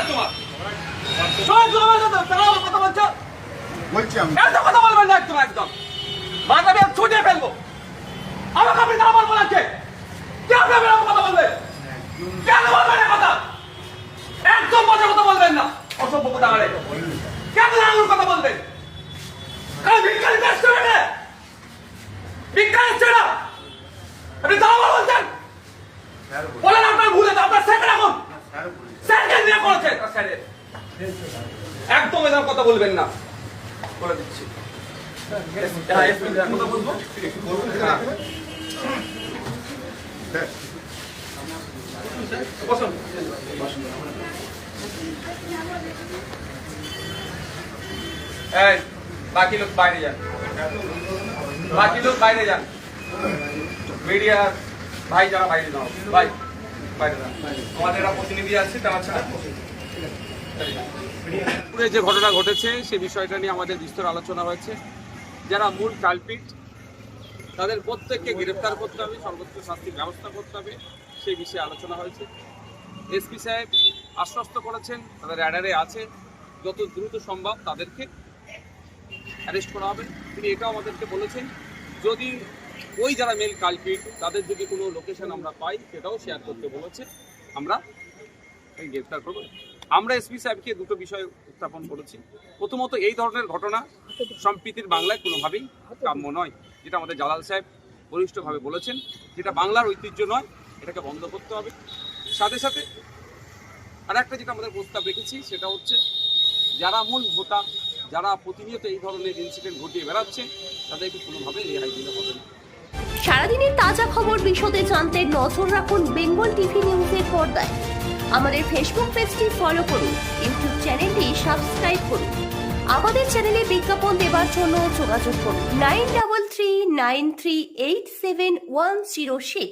তোমার কথা বলছো বলছি আমি এত কথা বলবেন না একদম একদম মাথা দিয়ে ছুটে ফেলবো আমাকে আপনি না বলবো না কে আপনার কথা বলবে কেন বলবেন না কথা একদম মজার কথা বলবেন না অসভ্য কথা আরে কেন আঙুল কথা বলবেন কারণ ভিক্ষারি ব্যস্ত হয়ে ভিক্ষা আসছে না আপনি দাঁড়াবো বলছেন বলেন আপনার ভুলে আপনার স্যার এখন স্যারকে নিয়ে করেছেন স্যারের একদম এরকম কথা বলবেন না বলে দিচ্ছি কথা বলবো বসুন এই বাকি লোক বাইরে যান বাকি লোক বাইরে যান মিডিয়া ভাই যারা বাইরে যাও ভাই বাইরে যান আমাদের একটা প্রতিনিধি আসছে তারা ছাড়া পুরে যে ঘটনা ঘটেছে সে বিষয়টা নিয়ে আমাদের বিস্তর আলোচনা হয়েছে। যারা মূল কালপিট তাদের প্রত্যেককে গ্রেফতার করতে হবে, সর্বোচ্চ শাস্তির ব্যবস্থা করতে হবে, সেই বিষয়ে আলোচনা হয়েছে। এসপি সাহেব আশ্বস্ত করেছেন তাদের অ্যাডারে আছে, যত দ্রুত সম্ভব তাদেরকে অ্যারেস্ট করা হবে। তিনি এটাও আমাদেরকে বলেছেন যদি ওই যারা মেল কালপিট তাদের যদি কোনো লোকেশন আমরা পাই সেটাও শেয়ার করতে বলেছে, আমরা গ্রেফতার করবো। আমরা এসপি সাহেবকে দুটো বিষয় উত্থাপন করেছি। প্রথমত এই ধরনের ঘটনা সম্প্রীতির বাংলায় কোনোভাবেই কাম্য নয়, যেটা আমাদের জালাল সাহেব বলিষ্ঠভাবে বলেছেন, যেটা বাংলার ঐতিহ্য নয়, এটাকে বন্ধ করতে হবে। সাথে সাথে আর একটা যেটা আমাদের প্রস্তাব রেখেছি সেটা হচ্ছে যারা মূল ভোটা, যারা প্রতিনিয়ত এই ধরনের ইনসিডেন্ট ঘটিয়ে বেড়াচ্ছে তাদেরকে কোনোভাবেই রেহাই দিতে হবে না। সারাদিনের তাজা খবর বিশদে জানতে নজর রাখুন বেঙ্গল টিভি নিউজের পর্দায়। আমাদের ফেসবুক পেজটি ফলো করুন, ইউটিউব চ্যানেলটি সাবস্ক্রাইব করুন। আমাদের চ্যানেলে বিজ্ঞাপন দেওয়ার জন্য যোগাযোগ করুন 9339387106।